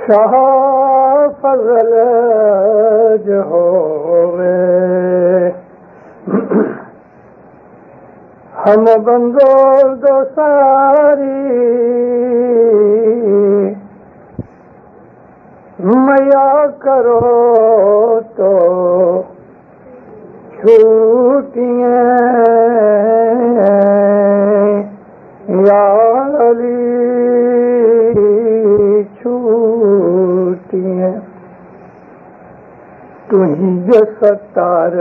شاہ فضل جو ہوئے ہم بندور دو ساری میا کرو تو چھوٹیاں یا علی چھوٹیاں تو ہی جو ستار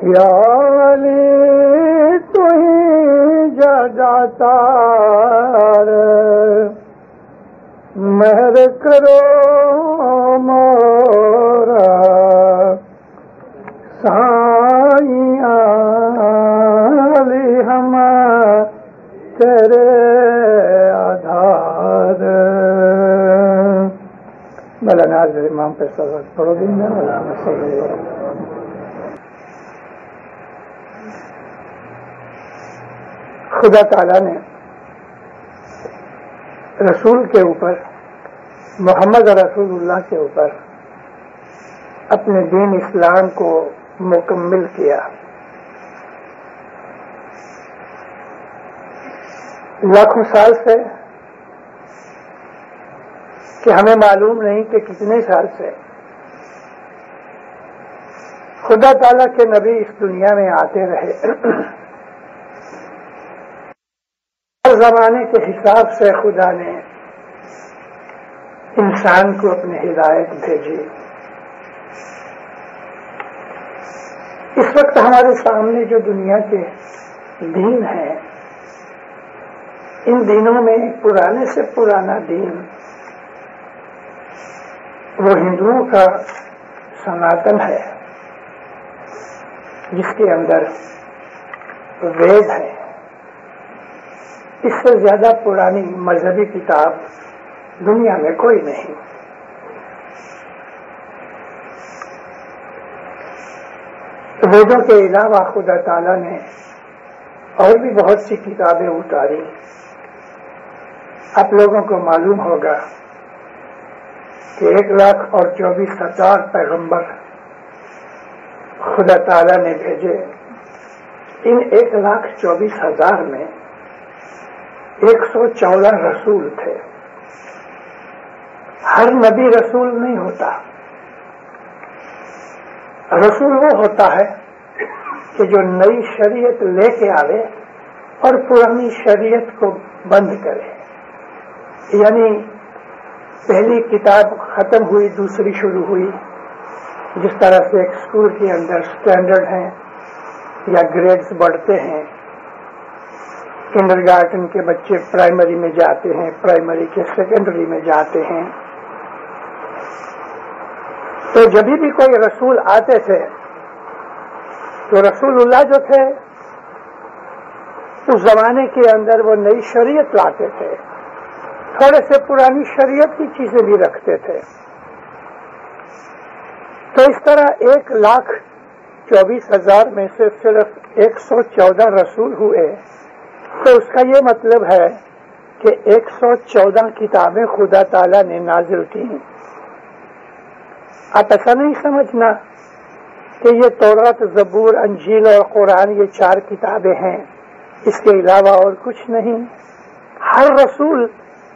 یا علی تو ہی جاداتار مہر کرو مورا سائیاں علی ہم تیرے آدھار مولانا حضرت امام پہ صلوات پڑھو گے نا مولانا صلی اللہ علیہ وسلم. خدا تعالیٰ نے رسول کے اوپر محمد رسول اللہ کے اوپر اپنے دین اسلام کو مکمل کیا. لاکھوں سال سے کہ ہمیں معلوم نہیں کہ کتنے سال سے خدا تعالیٰ کے نبی اس دنیا میں آتے رہے. ہر زمانے کے حساب سے خدا نے انسان کو اپنی ہدایت بھیجی. اس وقت ہمارے سامنے جو دنیا کے دین ہیں، ان دینوں میں پرانے سے پرانا دین وہ ہندوؤں کا سناتن ہے، جس کے اندر وید ہے. اس سے زیادہ پرانی مذہبی کتاب دنیا میں کوئی نہیں. ویدوں کے علاوہ خدا تعالیٰ نے اور بھی بہت سی کتابیں اتاری. آپ لوگوں کو معلوم ہوگا کہ 1,24,000 پیغمبر خدا تعالیٰ نے بھیجے. ان 1,24,000 میں 114 رسول تھے. ہر نبی رسول نہیں ہوتا. رسول وہ ہوتا ہے کہ جو نئی شریعت لے کے آوے اور پرانی شریعت کو بند کرے. یعنی پہلی کتاب ختم ہوئی، دوسری شروع ہوئی. جس طرح سے ایک اسکول کے اندر سٹینڈرڈ ہیں یا گریڈز بڑھتے ہیں. کنڈر گارڈن کے بچے پرائمری میں جاتے ہیں، پرائمری کے سیکنڈری میں جاتے ہیں. تو جب بھی کوئی رسول آتے تھے تو رسول اللہ جو تھے اس زمانے کے اندر وہ نئی شریعت لاتے تھے، تھوڑے سے پرانی شریعت کی چیزیں بھی رکھتے تھے. تو اس طرح 1,24,000 میں سے صرف 114 رسول ہوئے. تو اس کا یہ مطلب ہے کہ 114 کتابیں خدا تعالیٰ نے نازل کی. آپ ایسا نہیں سمجھنا کہ یہ تورات، زبور، انجیل اور قرآن یہ 4 کتابیں ہیں، اس کے علاوہ اور کچھ نہیں. ہر رسول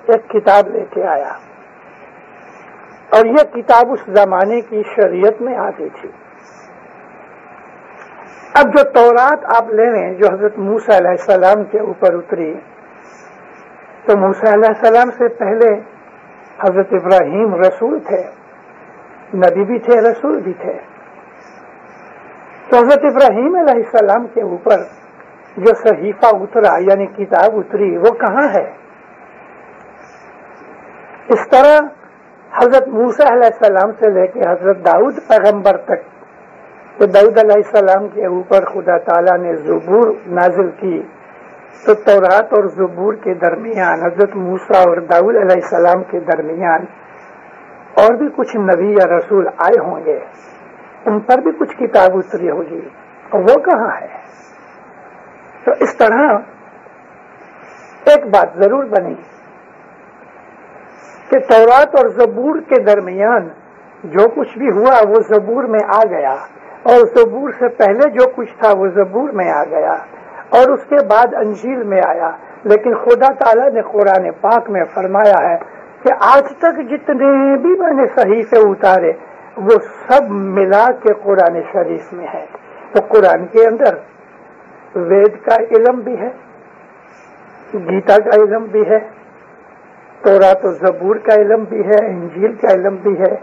ایک کتاب لے کے آیا اور یہ کتاب اس زمانے کی شریعت میں آتی تھی. اب جو تورات آپ لے لیں جو حضرت موسیٰ علیہ السلام کے اوپر اتری، تو موسیٰ علیہ السلام سے پہلے حضرت ابراہیم رسول تھے، نبی بھی تھے، رسول بھی تھے. تو حضرت ابراہیم علیہ السلام کے اوپر جو صحیفہ اترا یعنی کتاب اتری وہ کہاں ہے؟ اس طرح حضرت موسیٰ علیہ السلام سے لے کے حضرت داؤد پیغمبر تک، تو داؤد علیہ السلام کے اوپر خدا تعالیٰ نے زبور نازل کی. تو تورات اور زبور کے درمیان، حضرت موسیٰ اور داؤد علیہ السلام کے درمیان اور بھی کچھ نبی یا رسول آئے ہوں گے، ان پر بھی کچھ کتاب اتری ہوگی، اور وہ کہاں ہے؟ تو اس طرح ایک بات ضرور بنی کہ تورات اور زبور کے درمیان جو کچھ بھی ہوا وہ زبور میں آ گیا، اور زبور سے پہلے جو کچھ تھا وہ زبور میں آ گیا، اور اس کے بعد انجیل میں آیا۔ لیکن خدا تعالیٰ نے قرآن پاک میں فرمایا ہے کہ آج تک جتنے بھی میں نے صحیفے اتارے وہ سب ملا کے قرآن شریف میں ہے۔ تو قرآن کے اندر وید کا علم بھی ہے، گیتا کا علم بھی ہے، تورات و زبور کا علم بھی ہے، انجیل کا علم بھی ہے۔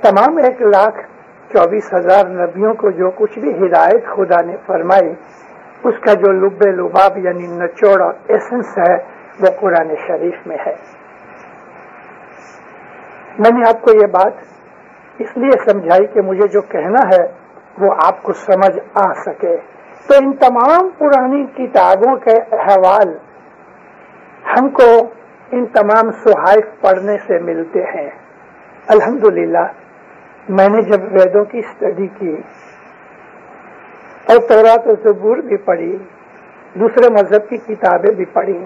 تمام 1,24,000 نبیوں کو جو کچھ بھی ہدایت خدا نے فرمائی اس کا جو لب لباب یعنی نچوڑ اور ایسنس ہے وہ قرآن شریف میں ہے۔ میں نے آپ کو یہ بات اس لیے سمجھائی کہ مجھے جو کہنا ہے وہ آپ کو سمجھ آ سکے۔ تو ان تمام پرانی کتابوں کے احوال ہم کو ان تمام صحائف پڑھنے سے ملتے ہیں۔ الحمدللہ میں نے جب ویدوں کی اسٹڈی کی اور تورات و زبور بھی پڑھی، دوسرے مذہب کی کتابیں بھی پڑھی،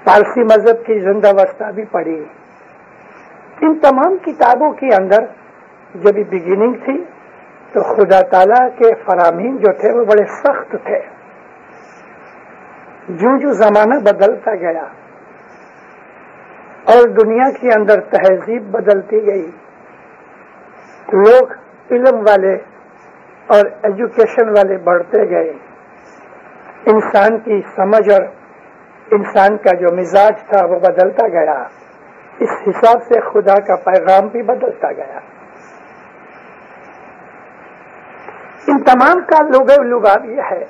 پارسی مذہب کی زندہ وسطہ بھی پڑھی، ان تمام کتابوں کے اندر جب بگننگ تھی تو خدا تعالیٰ کے فرامین جو تھے وہ بڑے سخت تھے۔ جو زمانہ بدلتا گیا اور دنیا کے اندر تہذیب بدلتی گئی، لوگ علم والے اور ایجوکیشن والے بڑھتے گئے، انسان کی سمجھ اور انسان کا جو مزاج تھا وہ بدلتا گیا، اس حساب سے خدا کا پیغام بھی بدلتا گیا۔ ان تمام کا لباب یہ ہے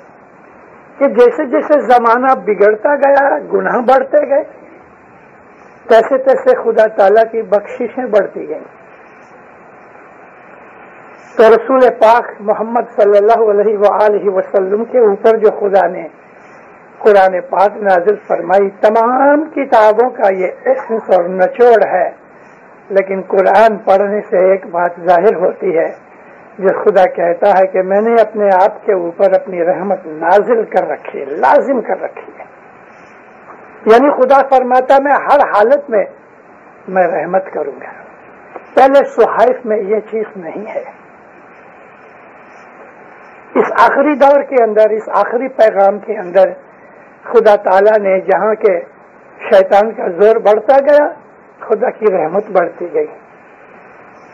کہ جیسے جیسے زمانہ بگڑتا گیا، گناہ بڑھتے گئے، تیسے تیسے خدا تعالیٰ کی بخششیں بڑھتی گئیں۔ تو رسول پاک محمد صلی اللہ علیہ وآلہ وسلم کے اوپر جو خدا نے قرآن پاک نازل فرمائی، تمام کتابوں کا یہ ایسنس اور نچوڑ ہے۔ لیکن قرآن پڑھنے سے ایک بات ظاہر ہوتی ہے، جو خدا کہتا ہے کہ میں نے اپنے آپ کے اوپر اپنی رحمت نازل کر رکھی ہے، لازم کر رکھی ہے۔ یعنی خدا فرماتا میں ہر حالت میں میں رحمت کروں گا۔ پہلے صحائف میں یہ چیز نہیں ہے۔ اس آخری دور کے اندر، اس آخری پیغام کے اندر خدا تعالیٰ نے جہاں کے شیطان کا زور بڑھتا گیا، خدا کی رحمت بڑھتی گئی۔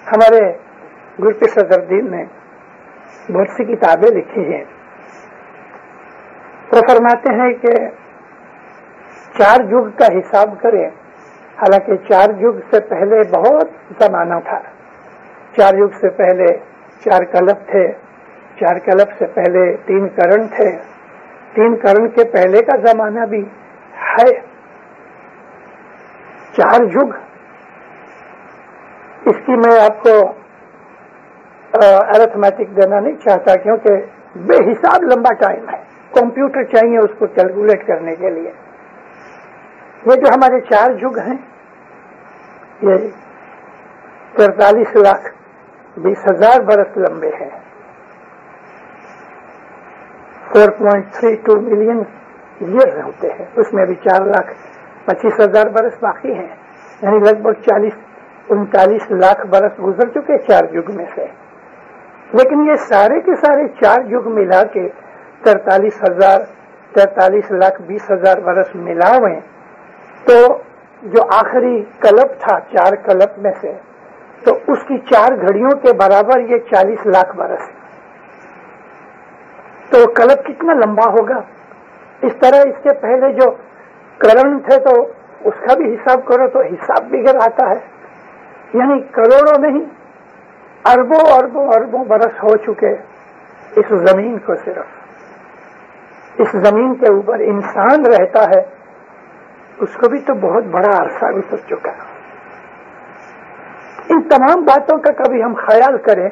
ہمارے گرپی صدر الدین نے بہت سی کتابیں لکھی ہیں، وہ فرماتے ہیں کہ 4 یگ کا حساب کریں، حالانکہ 4 یگ سے پہلے بہت زمانہ تھا۔ 4 یگ سے پہلے 4 کلب تھے، 4 کلب سے پہلے 3 کرن تھے، 3 کرن کے پہلے کا زمانہ بھی ہے۔ 4 یگ، اس کی میں آپ کو ارتھمیٹک دینا نہیں چاہتا کیونکہ بے حساب لمبا ٹائم ہے، کمپیوٹر چاہیے اس کو کیلکولیٹ کرنے کے لیے۔ یہ جو ہمارے 4 یگ ہیں یہ 43,20,000 برس لمبے ہیں۔ 4.32 ملین ایئر ہوتے ہیں، اس میں بھی 4,25,000 برس باقی ہیں، یعنی لگ بھگ 40-39 لاکھ برس گزر چکے 4 یگ میں سے۔ لیکن یہ سارے کے سارے 4 یگ ملا کے 43,20,000 برس ملا ہوئے، تو جو آخری کلب تھا 4 کلب میں سے، تو اس کی 4 گھڑیوں کے برابر یہ 40 لاکھ برس، تو کلب کتنا لمبا ہوگا۔ اس طرح اس کے پہلے جو کرن تھے تو اس کا بھی حساب کرو تو حساب بگڑ آتا ہے، یعنی کروڑوں نہیں اربوں اربوں اربوں برس ہو چکے اس زمین کو۔ صرف اس زمین کے اوپر انسان رہتا ہے، اس کو بھی تو بہت بڑا عرصہ گزر چکا۔ ان تمام باتوں کا کبھی ہم خیال کریں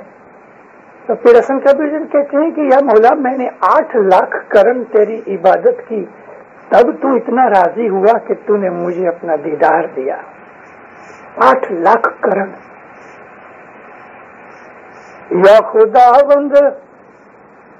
تو پیرسن کبیر کہتے ہیں کہ یا مولا میں نے 8 لاکھ کرن تیری عبادت کی، تب تو اتنا راضی ہوا کہ تو نے مجھے اپنا دیدار دیا۔ 8 لاکھ کرن، یا خداوند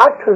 8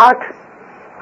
8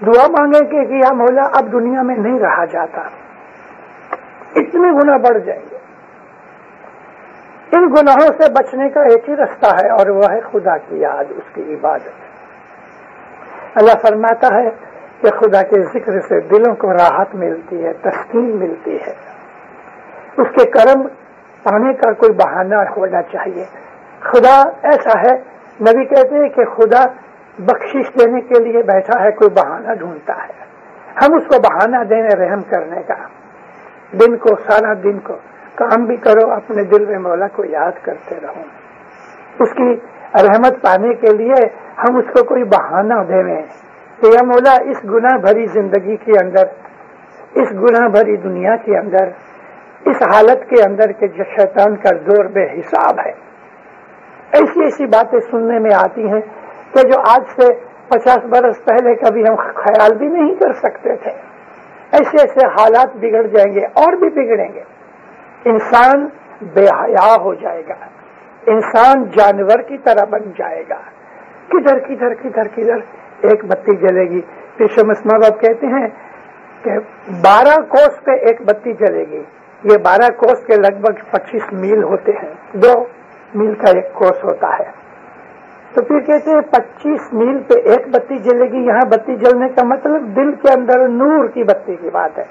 دعا مانگیں کہ یا مولا اب دنیا میں نہیں رہا جاتا، اتنے گناہ بڑھ جائیں گے۔ ان گناہوں سے بچنے کا ایک ہی رستہ ہے اور وہ ہے خدا کی یاد، اس کی عبادت۔ اللہ فرماتا ہے کہ خدا کے ذکر سے دلوں کو راحت ملتی ہے، تسکین ملتی ہے، اس کے کرم پانے کا کوئی بہانہ ہونا چاہیے۔ خدا ایسا ہے، نبی کہتے ہیں کہ خدا بخشش دینے کے لیے بیٹھا ہے، کوئی بہانہ ڈھونڈتا ہے، ہم اس کو بہانہ دیں رحم کرنے کا۔ دن کو سارا دن کو کام بھی کرو، اپنے دل میں مولا کو یاد کرتے رہو، اس کی رحمت پانے کے لیے ہم اس کو کوئی بہانہ دیں کہ یا مولا اس گناہ بھری زندگی کے اندر، اس گناہ بھری دنیا کے اندر، اس حالت کے اندر کہ جو شیطان کا زور بے حساب ہے، ایسی ایسی باتیں سننے میں آتی ہیں کہ جو آج سے 50 برس پہلے کبھی ہم خیال بھی نہیں کر سکتے تھے۔ ایسے ایسے حالات بگڑ جائیں گے اور بھی بگڑیں گے، انسان بے حیا ہو جائے گا، انسان جانور کی طرح بن جائے گا، کدھر کدھر کدھر کدھر ایک بتی جلے گی۔ پھر شمس ماں باپ کہتے ہیں کہ 12 کوس پہ ایک بتی جلے گی، یہ 12 کوس کے لگ بھگ 25 میل ہوتے ہیں، 2 میل کا ایک کوس ہوتا ہے، تو پھر کہتے ہیں 25 میل پہ ایک بتی جلے گی۔ یہاں بتی جلنے کا مطلب دل کے اندر نور کی بتی کی بات ہے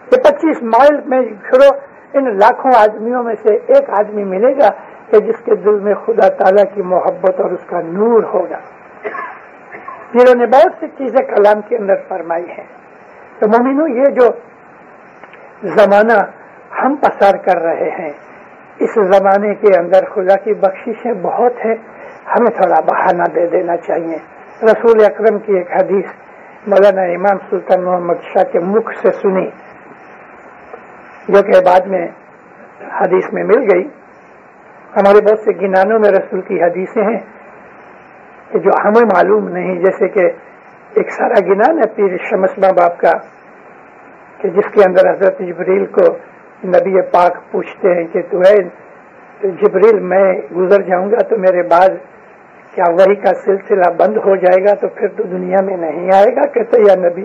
کہ 25 مائل میں پھرو، ان لاکھوں آدمیوں میں سے ایک آدمی ملے گا کہ جس کے دل میں خدا تعالیٰ کی محبت اور اس کا نور ہوگا۔ پیروں نے بہت سی چیزیں کلام کے اندر فرمائی ہیں۔ تو مومنو، یہ جو زمانہ ہم پسار کر رہے ہیں، اس زمانے کے اندر خدا کی بخششیں بہت ہے، ہمیں تھوڑا بہانہ دے دینا چاہیے۔ رسول اکرم کی ایک حدیث مولانا امام سلطان محمد شاہ کے مکھ سے سنی، جو کہ بعد میں حدیث میں مل گئی۔ ہمارے بہت سے گنانوں میں رسول کی حدیثیں ہیں کہ جو ہمیں معلوم نہیں، جیسے کہ ایک سارا گنان ہے پیر شمس ماں باپ کا کہ جس کے اندر حضرت جبریل کو نبی پاک پوچھتے ہیں کہ تو ہے جبریل، میں گزر جاؤں گا تو میرے بعد کیا وحی کا سلسلہ بند ہو جائے گا، تو پھر تو دنیا میں نہیں آئے گا؟ کہتے یا نبی،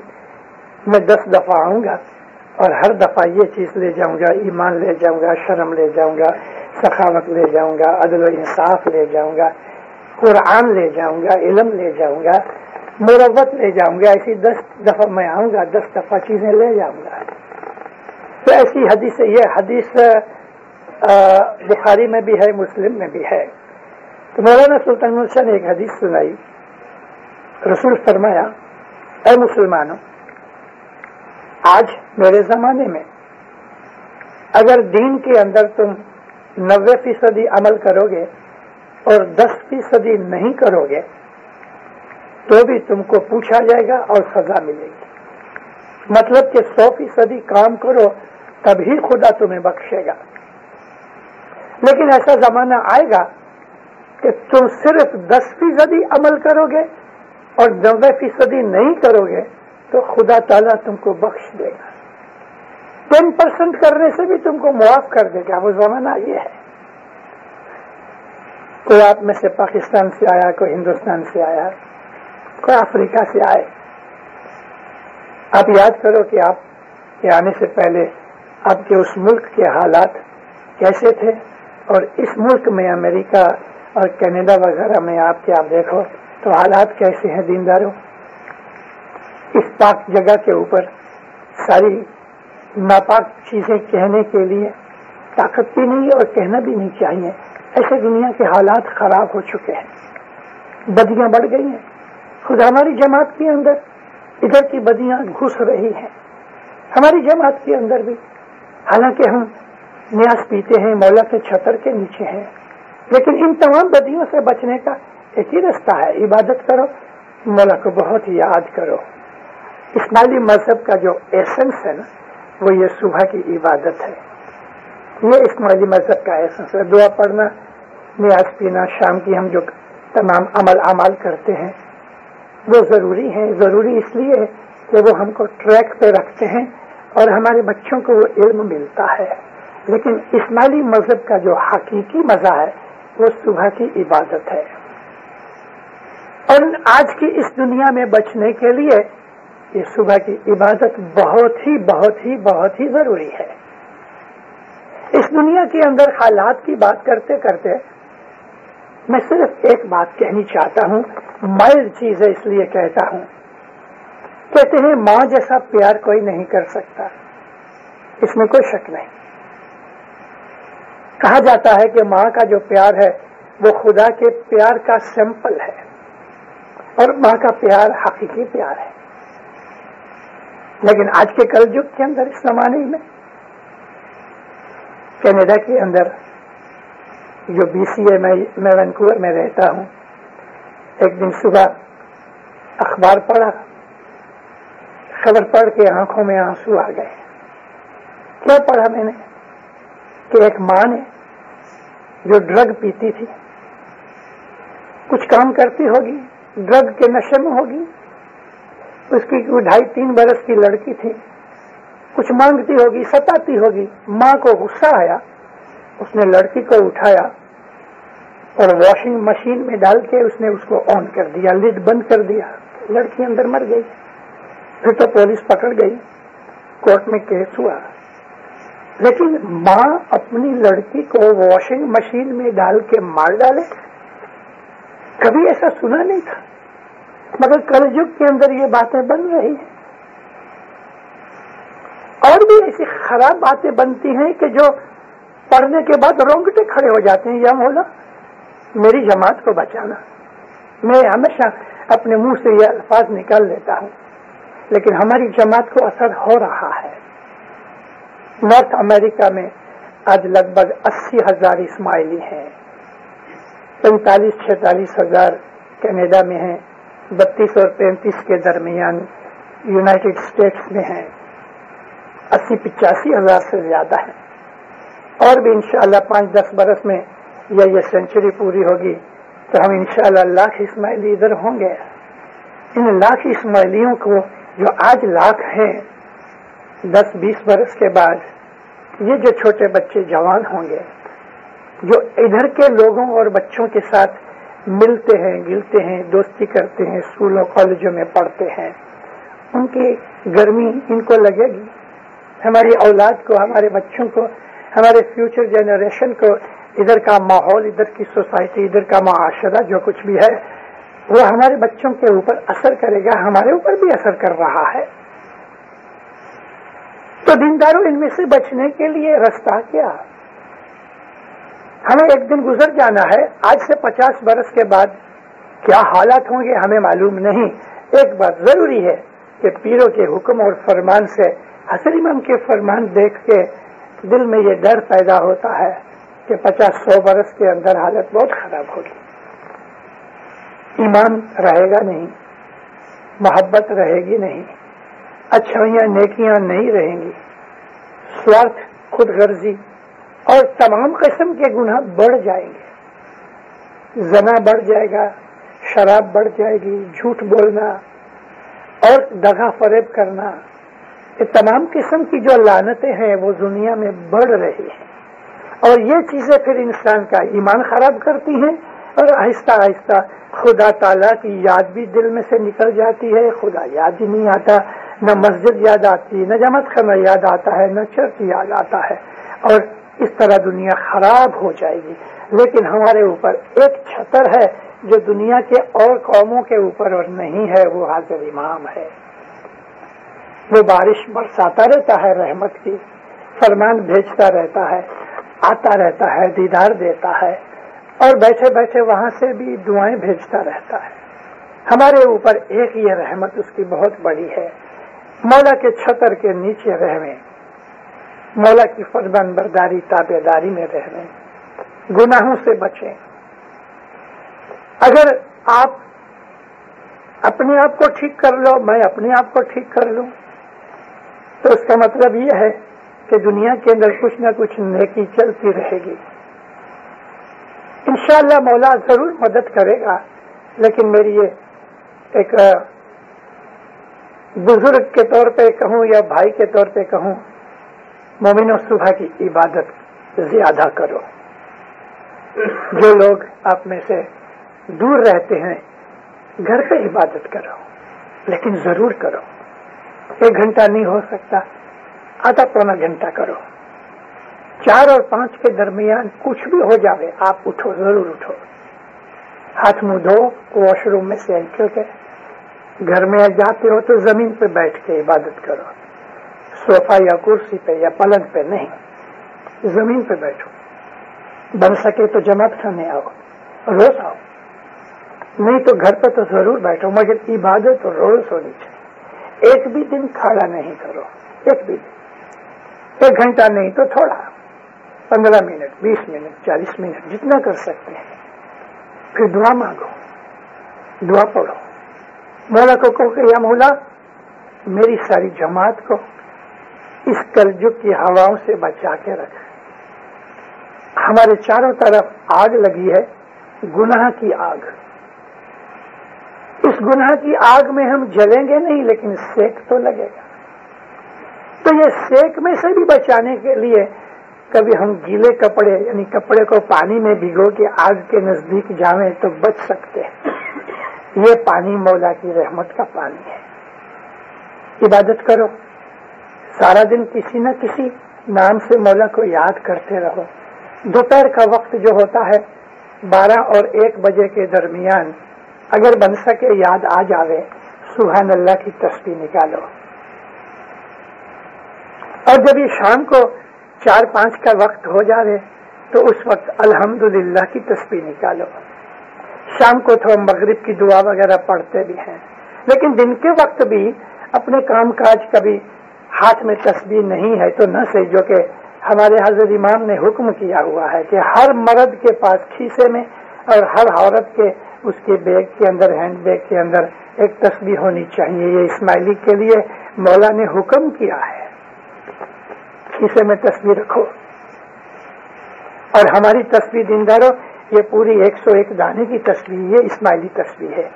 میں 10 دفعہ آؤں گا اور ہر دفعہ یہ چیز لے جاؤں گا، ایمان لے جاؤں گا، شرم لے جاؤں گا، سخاوت لے جاؤں گا، عدل و انصاف لے جاؤں گا، قرآن لے جاؤں گا، علم لے جاؤں گا، مروت لے جاؤں گا۔ ایسی 10 دفعہ میں آؤں گا، 10 دفعہ چیزیں لے جاؤں گا۔ تو ایسی حدیث، یہ حدیث بخاری میں بھی ہے، مسلم میں بھی ہے۔ تو مولانا سلطان محمد شاہ نے ایک حدیث سنائی، رسول فرمایا، اے مسلمانوں، آج میرے زمانے میں اگر دین کے اندر تم 90% عمل کرو گے اور 10% نہیں کرو گے تو بھی تم کو پوچھا جائے گا اور سزا ملے گی۔ مطلب کہ 100% کام کرو تبھی خدا تمہیں بخشے گا۔ لیکن ایسا زمانہ آئے گا کہ تم صرف 10% عمل کرو گے اور 90% نہیں کرو گے تو خدا تعالیٰ تم کو بخش دے گا، 10% کرنے سے بھی تم کو معاف کر دے گا۔ وہ زمانہ یہ ہے۔ کوئی آپ میں سے پاکستان سے آیا، کوئی ہندوستان سے آیا، کوئی افریقہ سے آئے، آپ یاد کرو کہ آپ کے آنے سے پہلے آپ کے اس ملک کے حالات کیسے تھے، اور اس ملک میں امریکہ اور کینیڈا وغیرہ میں آپ دیکھو تو حالات کیسے ہیں۔ دینداروں، اس پاک جگہ کے اوپر ساری ناپاک چیزیں کہنے کے لیے طاقت بھی نہیں اور کہنا بھی نہیں چاہیے۔ ایسے دنیا کے حالات خراب ہو چکے ہیں، بدیاں بڑھ گئی ہیں۔ خود ہماری جماعت کے اندر ادھر کی بدیاں گھس رہی ہیں، ہماری جماعت کے اندر بھی، حالانکہ ہم نیاز پیتے ہیں، مولا کے چھتر کے نیچے ہیں، لیکن ان تمام بدیوں سے بچنے کا ایک ہی رستہ ہے، عبادت کرو، مولا کو بہت یاد کرو۔ اسماعیلی مذہب کا جو ایسنس ہے نا، وہ یہ صبح کی عبادت ہے، یہ اسماعیلی مذہب کا ایسنس ہے۔ دعا پڑھنا، نیاز پینا، شام کی ہم جو تمام اعمال کرتے ہیں وہ ضروری ہے۔ ضروری اس لیے ہے کہ وہ ہم کو ٹریک پہ رکھتے ہیں اور ہمارے بچوں کو وہ علم ملتا ہے، لیکن اسماعیلی مذہب کا جو حقیقی مزہ ہے وہ صبح کی عبادت ہے۔ اور آج کی اس دنیا میں بچنے کے لیے یہ صبح کی عبادت بہت ہی بہت ہی بہت ہی ضروری ہے. اس دنیا کے اندر حالات کی بات کرتے کرتے میں صرف ایک بات کہنی چاہتا ہوں. مائل چیز ہے اس لیے کہتا ہوں. کہتے ہیں ماں جیسا پیار کوئی نہیں کر سکتا، اس میں کوئی شک نہیں. کہا جاتا ہے کہ ماں کا جو پیار ہے وہ خدا کے پیار کا سیمپل ہے، اور ماں کا پیار حقیقی پیار ہے. لیکن آج کے کل یگ کے اندر، اس زمانے میں کینیڈا کے اندر جو BCA میں وینکوور میں رہتا ہوں، ایک دن صبح اخبار پڑھا، خبر پڑھ کے آنکھوں میں آنسو آ گئے. کیا پڑھا میں نے کہ ایک ماں نے جو ڈرگ پیتی تھی، کچھ کام کرتی ہوگی، ڈرگ کے نشے میں ہوگی، اس کی 2.5-3 برس کی لڑکی تھی، کچھ مانگتی ہوگی، ستاتی ہوگی. ماں کو غصہ آیا، اس نے لڑکی کو اٹھایا اور واشنگ مشین میں ڈال کے اس نے اس کو آن کر دیا، لڈ بند کر دیا. لڑکی اندر مر گئی. پھر تو پولیس پکڑ گئی، کورٹ میں کیس ہوا. لیکن ماں اپنی لڑکی کو واشنگ مشین میں ڈال کے مار ڈالے، کبھی ایسا سنا نہیں تھا. مگر کل یگ کے اندر یہ باتیں بن رہی ہیں. اور بھی ایسی خراب باتیں بنتی ہیں کہ جو پڑھنے کے بعد رونگٹے کھڑے ہو جاتے ہیں. یا مولا میری جماعت کو بچانا. میں ہمیشہ اپنے منہ سے یہ الفاظ نکال لیتا ہوں، لیکن ہماری جماعت کو اثر ہو رہا ہے. نارتھ امریکہ میں آج لگ بھگ 80,000 اسماعیلی ہیں، 45-46 ہزار کینیڈا میں ہیں، 32 اور 35 کے درمیان یونائٹڈ اسٹیٹس میں ہیں، 80-85 ہزار سے زیادہ ہیں. اور بھی انشاءاللہ 5-10 برس میں یہ سینچری پوری ہوگی تو ہم انشاءاللہ لاکھ اسماعیلی ادھر ہوں گے. ان لاکھ اسماعیلیوں کو جو آج لاکھ ہیں، 10-20 برس کے بعد یہ جو چھوٹے بچے جوان ہوں گے، جو ادھر کے لوگوں اور بچوں کے ساتھ ملتے ہیں، گلتے ہیں، دوستی کرتے ہیں، اسکولوں کالجوں میں پڑھتے ہیں، ان کی گرمی ان کو لگے گی. ہماری اولاد کو، ہمارے بچوں کو، ہمارے فیوچر جنریشن کو ادھر کا ماحول، ادھر کی سوسائٹی، ادھر کا معاشرہ جو کچھ بھی ہے وہ ہمارے بچوں کے اوپر اثر کرے گا. ہمارے اوپر بھی اثر کر رہا ہے. تو دینداروں، ان میں سے بچنے کے لیے رستہ کیا؟ ہمیں ایک دن گزر جانا ہے. آج سے 50 برس کے بعد کیا حالات ہوں گے ہمیں معلوم نہیں. ایک بات ضروری ہے کہ پیروں کے حکم اور فرمان سے، حضرت امام کے فرمان دیکھ کے دل میں یہ ڈر پیدا ہوتا ہے کہ 50-100 برس کے اندر حالت بہت خراب ہوگی. ایمان رہے گا نہیں، محبت رہے گی نہیں، اچھائیاں نیکیاں نہیں رہیں گی، سوارتھ، خود غرضی اور تمام قسم کے گناہ بڑھ جائیں گے. زنا بڑھ جائے گا، شراب بڑھ جائے گی، جھوٹ بولنا اور دغا فریب کرنا، یہ تمام قسم کی جو لعنتیں ہیں وہ دنیا میں بڑھ رہی ہیں. اور یہ چیزیں پھر انسان کا ایمان خراب کرتی ہیں، اور آہستہ آہستہ خدا تعالیٰ کی یاد بھی دل میں سے نکل جاتی ہے. خدا یاد ہی نہیں آتا، نہ مسجد یاد آتی، نہ جماعت خانہ یاد آتا ہے، نہ چرچ یاد آتا ہے، اور اس طرح دنیا خراب ہو جائے گی. لیکن ہمارے اوپر ایک چھتر ہے جو دنیا کے اور قوموں کے اوپر اور نہیں ہے، وہ حاضر امام ہے. وہ بارش برساتا رہتا ہے رحمت کی، فرمان بھیجتا رہتا ہے، آتا رہتا ہے، دیدار دیتا ہے، اور بیٹھے بیٹھے وہاں سے بھی دعائیں بھیجتا رہتا ہے. ہمارے اوپر ایک یہ رحمت اس کی بہت بڑی ہے. مولا کے چھتر کے نیچے رہویں، مولا کی فرمان برداری تابع داری میں رہویں، گناہوں سے بچیں. اگر آپ اپنے آپ کو ٹھیک کر لو، میں اپنے آپ کو ٹھیک کر لوں، تو اس کا مطلب یہ ہے کہ دنیا کے اندر کچھ نہ کچھ نیکی چلتی رہے گی. انشاءاللہ مولا ضرور مدد کرے گا. لیکن میری یہ ایک بزرگ کے طور پہ کہوں یا بھائی کے طور پہ کہوں، مومنوں صبح کی عبادت زیادہ کرو. جو لوگ آپ میں سے دور رہتے ہیں، گھر پہ عبادت کرو، لیکن ضرور کرو. 1 گھنٹہ نہیں ہو سکتا، آدھا پونا گھنٹہ کرو۔ 4 اور 5 کے درمیان کچھ بھی ہو جاوے آپ اٹھو، ضرور اٹھو، ہاتھ منہ دھو، واش روم میں سے نکل کے گھر میں جاتے ہو تو زمین پہ بیٹھ کے عبادت کرو، صوفہ یا کرسی پہ یا پلنگ پہ نہیں، زمین پہ بیٹھو۔ بن سکے تو جماعت کھانے آؤ، روز آؤ، نہیں تو گھر پہ تو ضرور بیٹھو، مگر عبادت روز ہونی چاہیے۔ ایک بھی دن کھڑا نہیں کرو، ایک بھی دن، 1 گھنٹہ نہیں تو تھوڑا، 15 منٹ، 20 منٹ، 40 منٹ، جتنا کر سکتے ہیں۔ پھر دعا مانگو، دعا پڑھو، مولا کو کہو کہ یا مولا میری ساری جماعت کو اس کلجگ کی ہواؤں سے بچا کے رکھ۔ ہمارے چاروں طرف آگ لگی ہے، گناہ کی آگ، اس گناہ کی آگ میں ہم جلیں گے نہیں لیکن سیک تو لگے گا، تو یہ سیک میں سے بھی بچانے کے لیے کبھی ہم گیلے کپڑے یعنی کپڑے کو پانی میں بھگو کے آگ کے نزدیک جاویں تو بچ سکتے ہیں۔ یہ پانی مولا کی رحمت کا پانی ہے۔ عبادت کرو، سارا دن کسی نہ کسی نام سے مولا کو یاد کرتے رہو۔ دوپہر کا وقت جو ہوتا ہے 12 اور 1 بجے کے درمیان اگر بن سکے یاد آ جاوے، سبحان اللہ کی تسبیح نکالو، اور جب یہ شام کو 4-5 کا وقت ہو جاوے تو اس وقت الحمدللہ کی تسبیح نکالو۔ شام کو تو ہم مغرب کی دعا وغیرہ پڑھتے بھی ہیں، لیکن دن کے وقت بھی اپنے کام کاج کبھی ہاتھ میں تسبیح نہیں ہے تو نہ صحیح، جو کہ ہمارے حضرت امام نے حکم کیا ہوا ہے کہ ہر مرد کے پاس کھیسے میں اور ہر عورت کے اس کے بیگ کے اندر، ہینڈ بیگ کے اندر ایک تسبیح ہونی چاہیے۔ یہ اسماعیلی کے لیے مولا نے حکم کیا ہے، کھیسے میں تسبیح رکھو۔ اور ہماری تسبیح دیندارو یہ پوری 101 دانے کی تسبیح، یہ اسماعیلی تسبیح ہے۔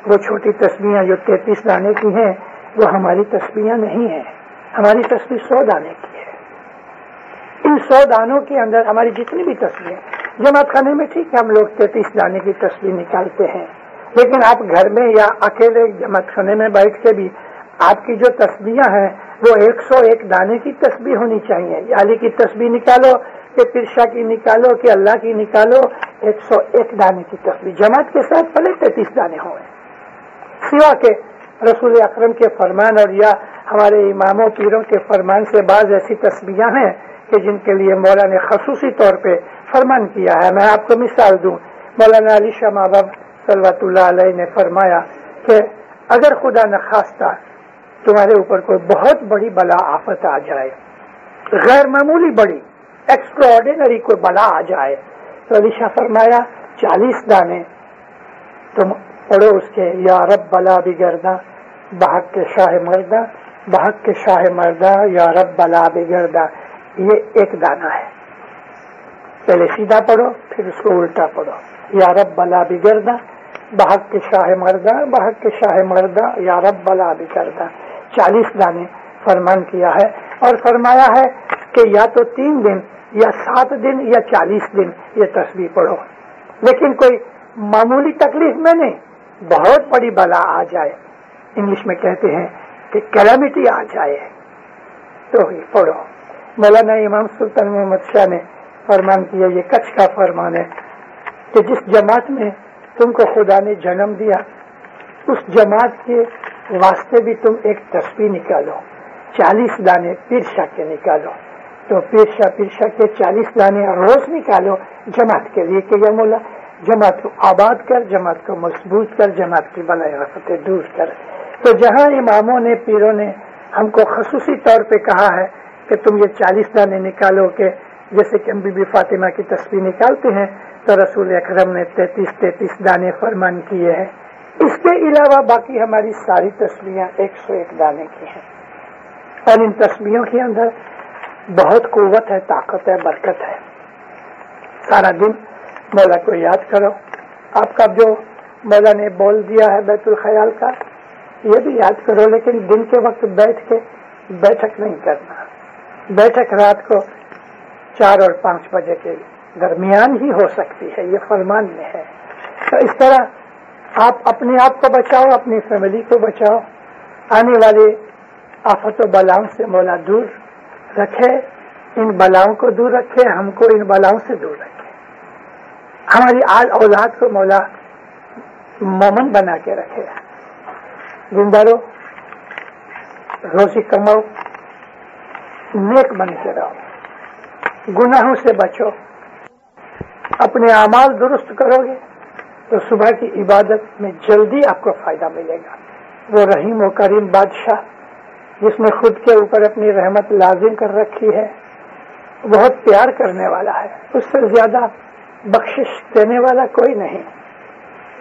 وہ چھوٹی تسبیحاں جو 33 دانے کی ہیں وہ ہماری تسبیحاں نہیں ہیں، ہماری تسبیح 100 دانے کی ہے۔ ان 100 دانوں کے اندر ہماری جتنی بھی تسبیحیں، جماعت خانے میں ٹھیک ہے ہم لوگ 33 دانے کی تسبیح نکالتے ہیں، لیکن آپ گھر میں یا اکیلے جماعت خانے میں بیٹھ کے بھی آپ کی جو تسبیحاں ہیں وہ 101 دانے کی تسبیح ہونی چاہیے۔ یا علی کی تسبیح نکالو کہ پرشا کی نکالو کہ اللہ کی نکالو، 101 دانے کی تسبیح جماعت کے ساتھ بھلے 33 دانے ہوئے، سوا کہ رسول اکرم کے فرمان اور یا ہمارے اماموں پیروں کے فرمان سے بعض ایسی تسبیحاں ہیں کہ جن کے لیے مولا نے خصوصی طور پہ فرمان کیا ہے۔ میں آپ کو مثال دوں، مولانا علی شاہ محبوب صلوات اللہ علیہ نے فرمایا کہ اگر خدا نخواستہ تمہارے اوپر کوئی بہت بڑی بلا آفت آ جائے، غیر معمولی بڑی، ایکسٹراڈینری کوئی بلا آ جائے، تو علی شاہ فرمایا 40 دانے تم پڑھو اس کے، یا رب بلا بگردہ بحق کے شاہ مردہ، بحق کے شاہ مردہ یا رب بلا بگردہ۔ یہ 1 دانہ ہے، پہلے سیدھا پڑھو پھر اس کو الٹا پڑھو، یا رب بلا بگردہ بحق کے شاہ مردہ، بحق کے شاہ مردہ یا رب بلا بگردہ۔ 40 دانے فرمان کیا ہے، اور فرمایا ہے کہ یا تو 3 دن یا 7 دن یا 40 دن یہ تسبیح پڑھو، لیکن کوئی معمولی تکلیف میں نہیں، بہت بڑی بلا آ جائے، انگلش میں کہتے ہیں کہ کیلامٹی آ جائے تو ہی پڑھو۔ مولانا امام سلطان محمد شاہ نے فرمان کیا، یہ کچھ کا فرمان ہے کہ جس جماعت میں تم کو خدا نے جنم دیا اس جماعت کے واسطے بھی تم ایک تسبیح نکالو، 40 دانے پرشا کے نکالو، تو پرشا کے 40 دانے روز نکالو جماعت کے لیے کہ یا مولا جماعت کو آباد کر، جماعت کو مضبوط کر، جماعت کی بلائے آفتیں دور کر۔ تو جہاں اماموں نے پیروں نے ہم کو خصوصی طور پہ کہا ہے کہ تم یہ 40 دانے نکالو، کہ جیسے کہ ہم بی بی فاطمہ کی تسبیح نکالتے ہیں تو رسول اکرم نے 33 دانے فرمان کیے ہیں۔ اس کے علاوہ باقی ہماری ساری تسبیحاں 101 دانے کی ہیں، اور ان تسبیحوں کے اندر بہت قوت ہے، طاقت ہے، برکت ہے۔ سارا دن مولا کو یاد کرو، آپ کا جو مولا نے بول دیا ہے بیت الخیال کا یہ بھی یاد کرو، لیکن دن کے وقت بیٹھ کے بیٹھک نہیں کرنا، بیٹھک رات کو 4 اور 5 بجے کے درمیان ہی ہو سکتی ہے، یہ فرمان میں ہے۔ تو اس طرح آپ اپنے آپ کو بچاؤ، اپنی فیملی کو بچاؤ، آنے والے آفت و بلاؤں سے مولا دور رکھے، ان بلاؤں کو دور رکھے، ہم کو ان بلاؤں سے دور رکھے، ہماری آل اولاد کو مولا مومن بنا کے رکھے، زندہ رہو، روزی کماؤ، نیک بن کے رہو، گناہوں سے بچو، اپنے اعمال درست کرو گے تو صبح کی عبادت میں جلدی آپ کو فائدہ ملے گا۔ وہ رحیم و کریم بادشاہ جس نے خود کے اوپر اپنی رحمت لازم کر رکھی ہے، بہت پیار کرنے والا ہے، اس سے زیادہ بخشش دینے والا کوئی نہیں،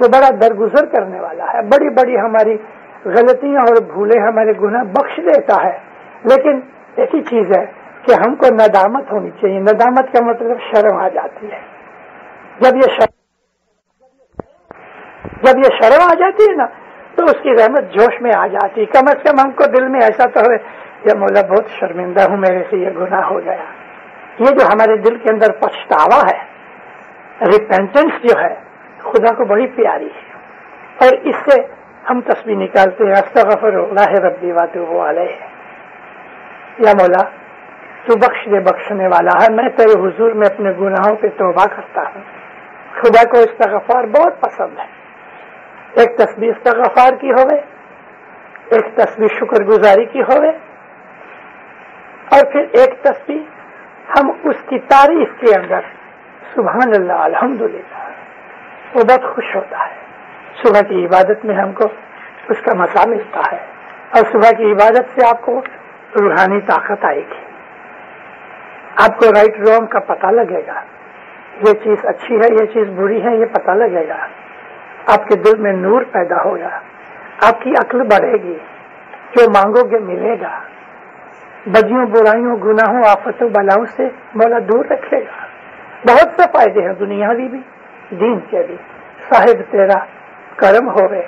وہ بڑا درگزر کرنے والا ہے، بڑی بڑی ہماری غلطیاں اور بھولیں ہمارے گناہ بخش دیتا ہے، لیکن ایک ہی چیز ہے کہ ہم کو ندامت ہونی چاہیے۔ ندامت کا مطلب شرم آ جاتی ہے، جب یہ شرم آ جاتی ہے نا تو اس کی رحمت جوش میں آ جاتی، کم از کم ہم کو دل میں ایسا تو ہے یا مولا بہت شرمندہ ہوں، میرے سے یہ گناہ ہو گیا۔ یہ جو ہمارے دل کے اندر پچھتاوا ہے، ریپینٹنس جو ہے، خدا کو بڑی پیاری ہے، اور اس سے ہم تسبیح نکالتے ہیں، استغفر اللہ ربی واتوب علیہ، یا مولا تو بخش دے، بخشنے والا ہے، میں تیرے حضور میں اپنے گناہوں پہ توبہ کرتا ہوں۔ خدا کو استغفار بہت پسند ہے، ایک تسبیح استغفار کی ہوئے، ایک تسبیح شکر گزاری کی ہوئے، اور پھر ایک تسبیح ہم اس کی تعریف کے اندر سبحان اللہ الحمدللہ، وہ بہت خوش ہوتا ہے۔ صبح کی عبادت میں ہم کو اس کا مزہ ملتا ہے، اور صبح کی عبادت سے آپ کو روحانی طاقت آئے گی، آپ کو رائٹ رانگ کا پتہ لگے گا، یہ چیز اچھی ہے، یہ چیز بری ہے، یہ پتہ لگے گا، آپ کے دل میں نور پیدا ہوگا، آپ کی عقل بڑھے گی، جو مانگو گے ملے گا، بدیوں برائیوں گناہوں آفتوں بلاؤں سے مولا دور رکھے گا۔ بہت سے فائدے ہیں دنیاوی بھی دین کے بھی۔ صاحب تیرا کرم ہوئے،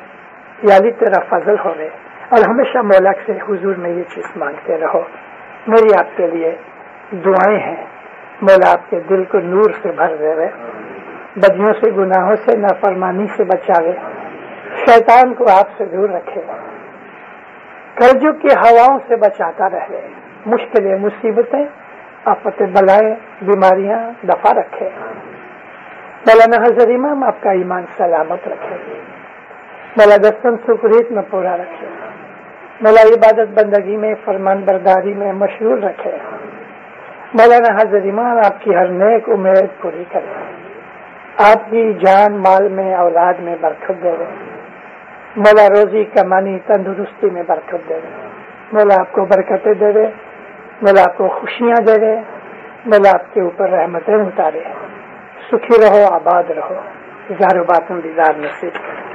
یالی تیرا فضل ہوئے، اور ہمیشہ مولا سے حضور میں یہ چیز مانگتے رہو۔ میری آپ کے لیے دعائیں ہیں، مولا آپ کے دل کو نور سے بھر دے، بدیوں سے گناہوں سے نافرمانی سے بچاوے، شیطان کو آپ سے دور رکھے، کرجو کی ہواؤں سے بچاتا رہے، مشکلیں مصیبتیں آفت بلائیں بیماریاں دفع رکھے۔ مولانا حضر امام آپ کا ایمان سلامت رکھے، مولا دستن سکریت میں پورا رکھے، مولا عبادت بندگی میں فرمان برداری میں مشغول رکھے، مولانا حضر امام آپ کی ہر نیک امید پوری کرے، آپ کی جان مال میں اولاد میں برکت دے دے، مولا روزی کمانی تندرستی میں برکت دے دے، مولا آپ کو برکتیں دے دے، مولا آپ کو خوشیاں دے دے، مولا آپ کے اوپر رحمتیں اتارے، سکھی رہو، آباد رہو، اظہار و باطن دیدار نصیب کرے۔